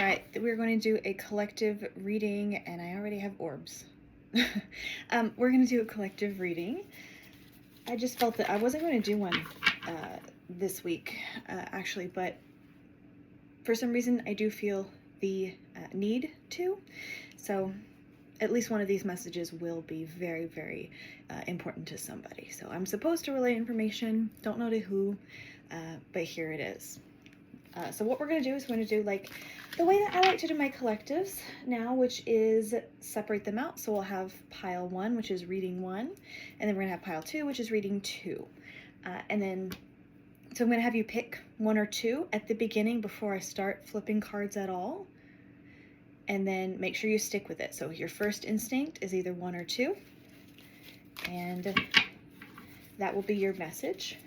right, we're going to do a collective reading, and I already have orbs. We're going to do a collective reading. I just felt that I wasn't going to do one this week, actually, but for some reason I do feel the need to. So at least one of these messages will be very, very important to somebody. So I'm supposed to relay information, don't know to who, but here it is. So what we're going to do is we're going to do like the way that I like to do my collectives now, which is separate them out. So we'll have pile 1, which is reading 1, and then we're going to have pile 2, which is reading 2. And then, so I'm going to have you pick 1 or 2 at the beginning before I start flipping cards at all. And then make sure you stick with it. So your first instinct is either 1 or 2. And that will be your message.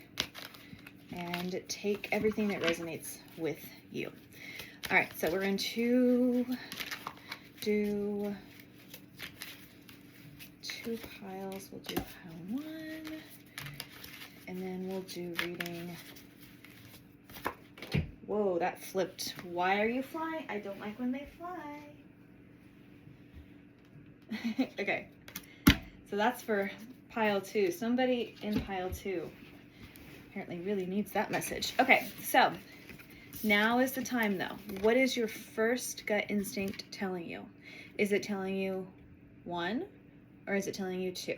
And take everything that resonates with you. All right, so we're going to do 2 piles. We'll do pile 1, and then we'll do reading. Whoa, that flipped. Why are you flying? I don't like when they fly. Okay, so that's for pile 2. Somebody in pile 2 apparently really needs that message. Okay, so now is the time though. What is your first gut instinct telling you? Is it telling you 1 or is it telling you 2?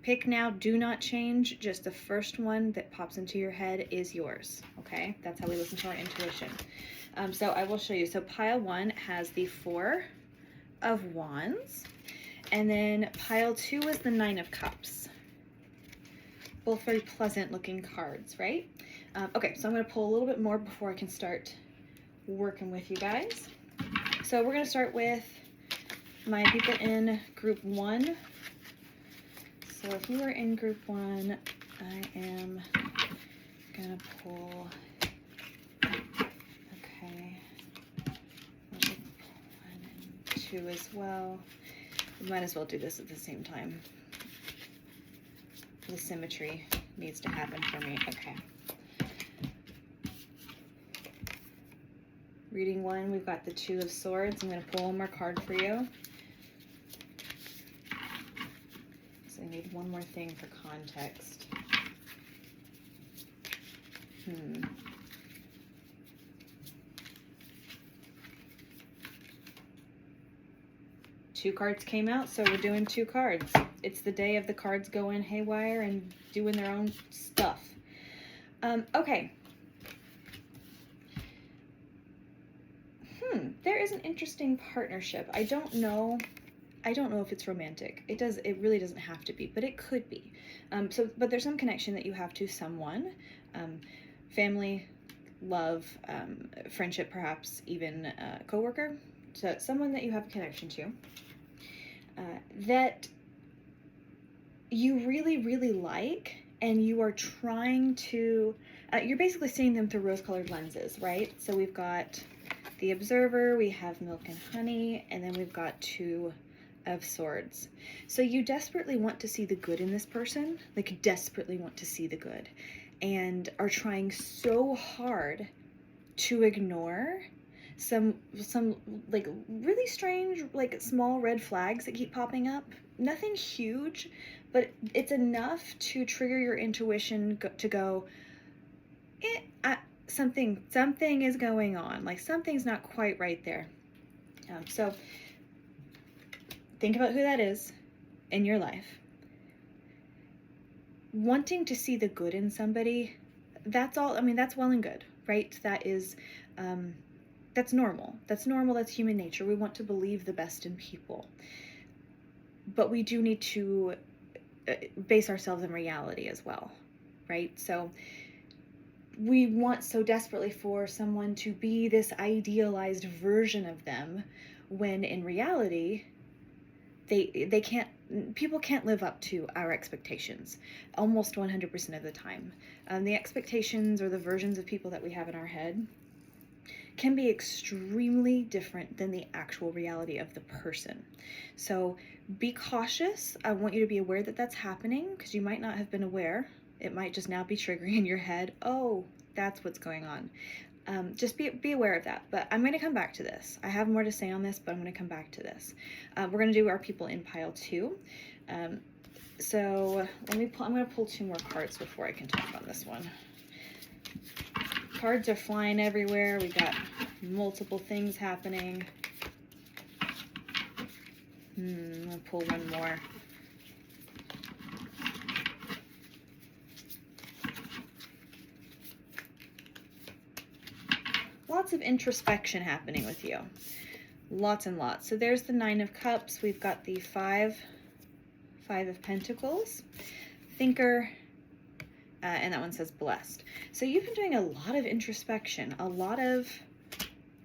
Pick now, do not change. Just the first one that pops into your head is yours, okay? That's how we listen to our intuition. So I will show you. So pile 1 has the 4 of Wands, and then pile 2 is the 9 of Cups. Both very pleasant looking cards, right? Okay, so I'm going to pull a little bit more before I can start working with you guys. So we're going to start with my people in group 1. So if you are in group 1, I am going to pull, okay, let me pull 1 and 2 as well. We might as well do this at the same time. The symmetry needs to happen for me. Okay. Reading 1, we've got the 2 of Swords. I'm going to pull one more card for you. So I need one more thing for context. Two cards came out, so we're doing 2 cards. It's the day of the cards going haywire and doing their own stuff. Okay. There is an interesting partnership. I don't know if it's romantic. It really doesn't have to be, but it could be. But there's some connection that you have to someone. Family, love, friendship, perhaps even a coworker. So someone that you have a connection to. That you really, really like, and you are trying to, you're basically seeing them through rose-colored lenses, right? So we've got the Observer, we have Milk and Honey, and then we've got 2 of Swords. So you desperately want to see the good in this person, like desperately want to see the good, and are trying so hard to ignore some like really strange, like small red flags that keep popping up. Nothing huge, but it's enough to trigger your intuition to go, something is going on, like something's not quite right there. So think about who that is in your life. Wanting to see the good in somebody, that's all. I mean, that's well and good, right? That is that's normal. That's normal. That's human nature. We want to believe the best in people. But we do need to base ourselves in reality as well, right? So we want so desperately for someone to be this idealized version of them, when in reality, they can't, people can't live up to our expectations almost 100% of the time. The expectations or the versions of people that we have in our head can be extremely different than the actual reality of the person. So be cautious. I want you to be aware that that's happening, because you might not have been aware. It might just now be triggering in your head, oh, That's what's going on. Just be aware of that. But I'm going to come back to this. I have more to say on this, but I'm going to come back to this. We're going to do our people in pile 2. So let me pull, I'm going to pull 2 more cards before I can talk on this one. Cards are flying everywhere. We got multiple things happening. I'm going to pull one more. Lots of introspection happening with you. Lots and lots. So there's the 9 of Cups. We've got the 5 of Pentacles, Thinker, and that one says Blessed. So you've been doing a lot of introspection, a lot of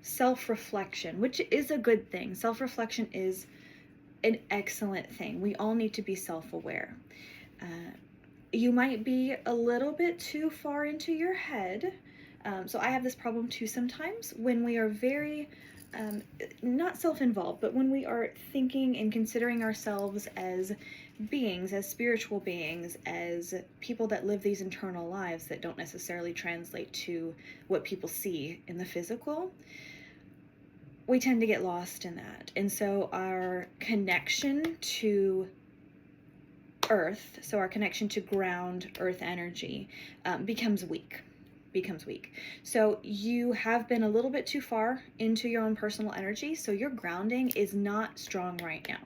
self-reflection, which is a good thing. Self-reflection is an excellent thing. We all need to be self-aware. You might be a little bit too far into your head. So I have this problem too sometimes when we are very, not self-involved, but when we are thinking and considering ourselves as beings, as spiritual beings, as people that live these internal lives that don't necessarily translate to what people see in the physical, we tend to get lost in that. And so our connection to earth, so our connection to ground, earth energy, becomes weak. So you have been a little bit too far into your own personal energy, so your grounding is not strong right now.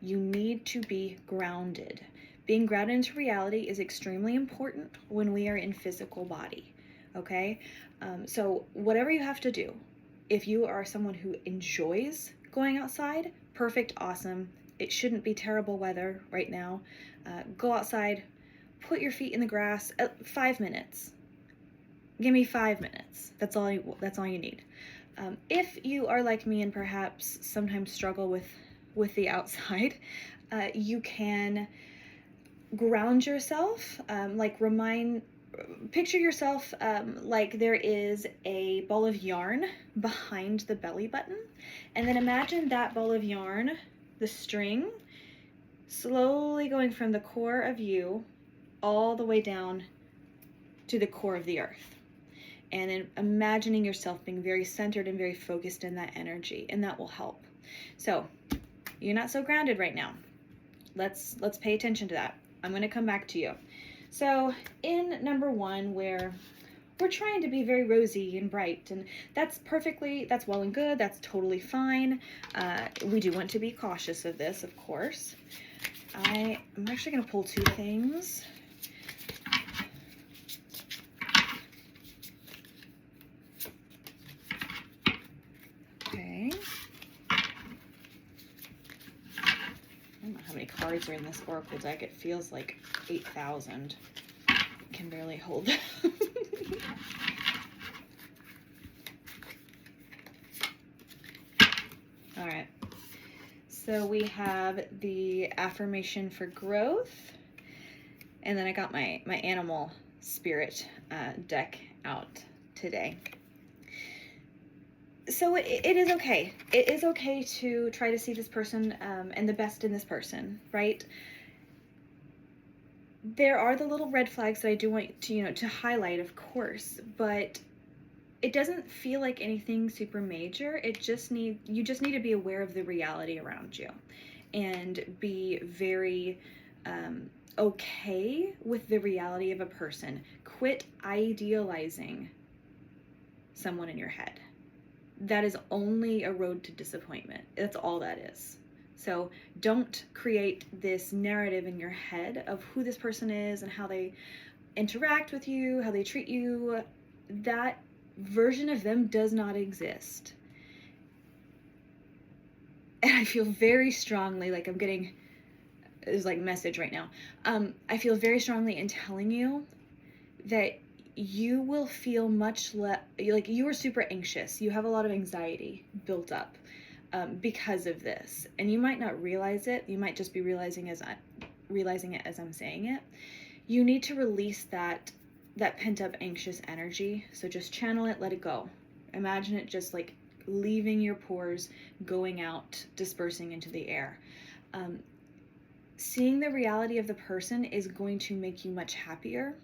You need to be grounded. Being grounded into reality is extremely important when we are in physical body, okay? So whatever you have to do, if you are someone who enjoys going outside, perfect, awesome. It shouldn't be terrible weather right now. Go outside, put your feet in the grass, 5 minutes. Give me 5 minutes. That's all you need. If you are like me and perhaps sometimes struggle with the outside, you can ground yourself, picture yourself like there is a ball of yarn behind the belly button, and then imagine that ball of yarn, the string, slowly going from the core of you all the way down to the core of the earth. And then imagining yourself being very centered and very focused in that energy, and that will help. So you're not so grounded right now. Let's pay attention to that. I'm going to come back to you. So in number 1, where we're trying to be very rosy and bright, and that's well and good. That's totally fine. We do want to be cautious of this, of course. I'm actually going to pull 2 things. Okay. I don't know how many cards are in this Oracle deck. It feels like 8,000. Can barely hold them. All right. So we have the affirmation for growth, and then I got my animal spirit deck out today. So it is okay. It is okay to try to see this person and the best in this person, right? There are the little red flags that I do want to highlight, of course, but it doesn't feel like anything super major. You just need to be aware of the reality around you and be very okay with the reality of a person. Quit idealizing someone in your head. That is only a road to disappointment. That's all that is. So don't create this narrative in your head of who this person is and how they interact with you, how they treat you. That version of them does not exist. And I feel very strongly, like I'm getting this like message right now. I feel very strongly in telling you that you will feel much less, like you are super anxious. You have a lot of anxiety built up because of this. And you might not realize it. You might just be realizing it as I'm saying it. You need to release that pent up anxious energy. So just channel it, let it go. Imagine it just like leaving your pores, going out, dispersing into the air. Seeing the reality of the person is going to make you much happier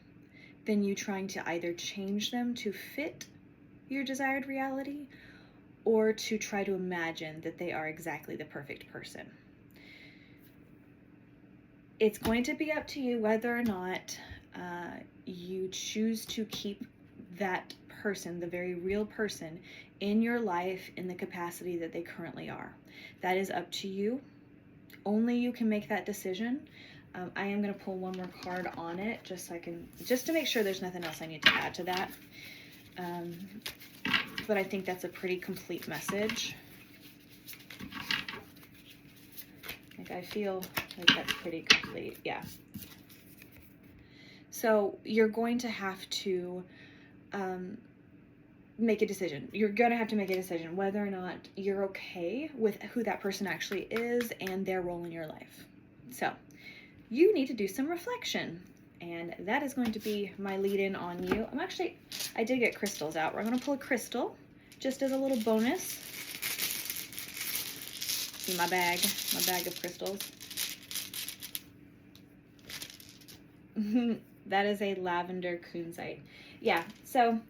than you trying to either change them to fit your desired reality or to try to imagine that they are exactly the perfect person. It's going to be up to you whether or not you choose to keep that person, the very real person, in your life in the capacity that they currently are. That is up to you. Only you can make that decision. I am going to pull one more card on it just to make sure there's nothing else I need to add to that. But I think that's a pretty complete message. Like, I feel like that's pretty complete. Yeah. So you're going to have to make a decision. You're going to have to make a decision whether or not you're okay with who that person actually is and their role in your life. So you need to do some reflection, and that is going to be my lead-in on you. I did get crystals out. We're going to pull a crystal just as a little bonus. See my bag of crystals. That is a lavender kunzite. Yeah, so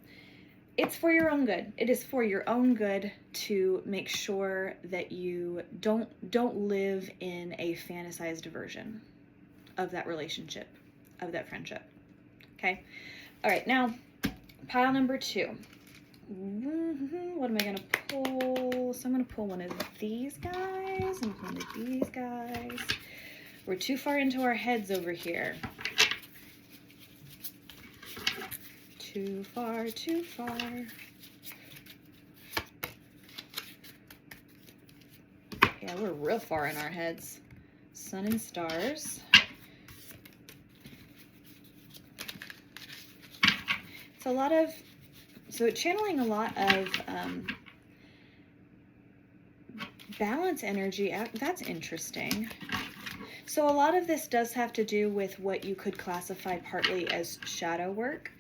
it's for your own good. It is for your own good to make sure that you don't live in a fantasized version of that relationship, of that friendship. Okay? All right, now pile number 2. What am I gonna pull? So I'm gonna pull one of these guys and one of these guys. We're too far into our heads over here. Too far, too far. Yeah, we're real far in our heads. Sun and stars. So channeling a lot of balance energy. That's interesting. So a lot of this does have to do with what you could classify partly as shadow work.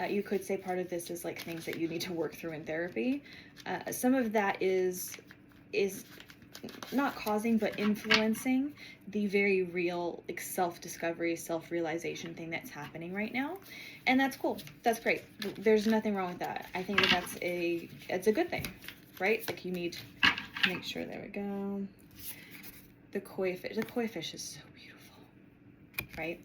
You could say part of this is like things that you need to work through in therapy. Some of that is not causing but influencing the very real like self-discovery, self-realization thing that's happening right now. And that's cool. That's great. There's nothing wrong with that. I think that it's a good thing, right? Like, you need to make sure, there we go. The koi fish is so beautiful, right?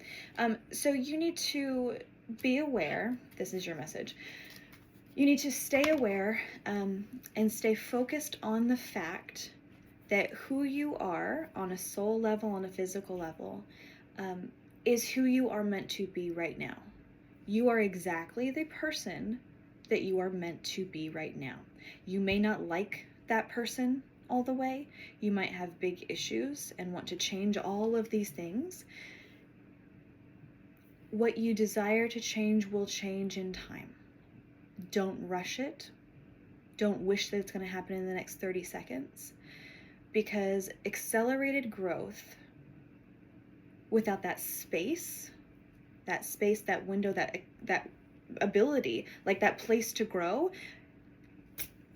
So you need to be aware. This is your message. You need to stay aware and stay focused on the fact that who you are on a soul level, on a physical level, is who you are meant to be right now. You are exactly the person that you are meant to be right now. You may not like that person all the way. You might have big issues and want to change all of these things. What you desire to change will change in time. Don't rush it. Don't wish that it's going to happen in the next 30 seconds. Because accelerated growth without that space, that window, that ability, like that place to grow,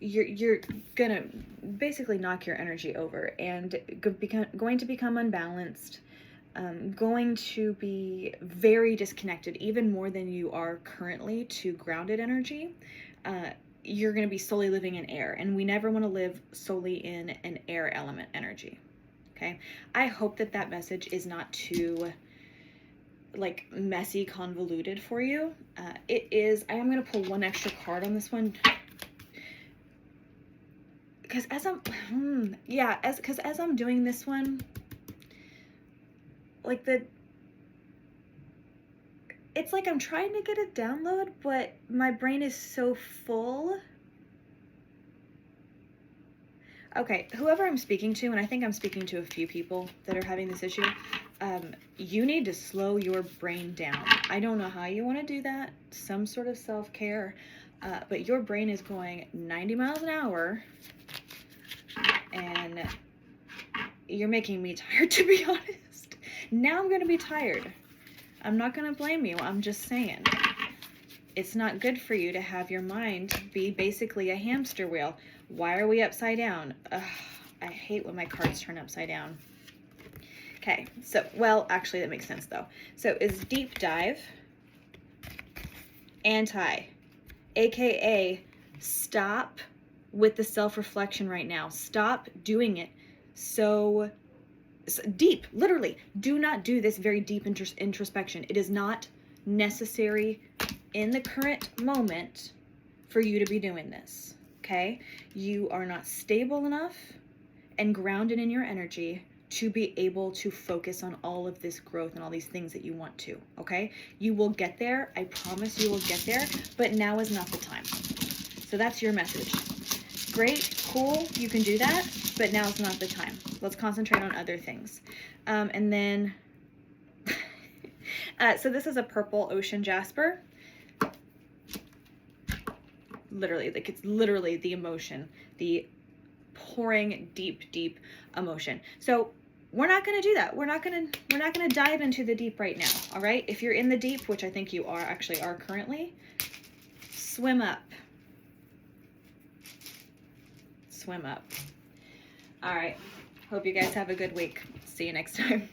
you're gonna basically knock your energy over and going to become unbalanced, going to be very disconnected, even more than you are currently, to grounded energy. You're going to be solely living in air, and we never want to live solely in an air element energy. Okay? I hope that message is not too like messy, convoluted for you. It is. I am going to pull one extra card on this one, because as I'm doing this one, like it's like I'm trying to get a download, but my brain is so full. Okay, whoever I'm speaking to, and I think I'm speaking to a few people that are having this issue, you need to slow your brain down. I don't know how you want to do that, some sort of self-care, but your brain is going 90 miles an hour, and you're making me tired, to be honest. Now I'm going to be tired. I'm not going to blame you. I'm just saying. It's not good for you to have your mind be basically a hamster wheel. Why are we upside down? Ugh, I hate when my cards turn upside down. Okay, so, well, actually that makes sense though. So is deep dive. anti, aka stop with the self-reflection right now. Stop doing it so deep. Literally, do not do this very deep introspection. It is not necessary in the current moment for you to be doing this. Okay? You are not stable enough and grounded in your energy to be able to focus on all of this growth and all these things that you want to. Okay? You will get there. I promise you will get there, but now is not the time. So that's your message. Great, cool, you can do that, but now's not the time. Let's concentrate on other things. And then, so this is a purple ocean jasper. Literally, like it's literally the emotion, the pouring deep, deep emotion. So we're not going to do that. We're not going to dive into the deep right now. All right. If you're in the deep, which I think you are currently, swim up. Swim up. All right. Hope you guys have a good week. See you next time.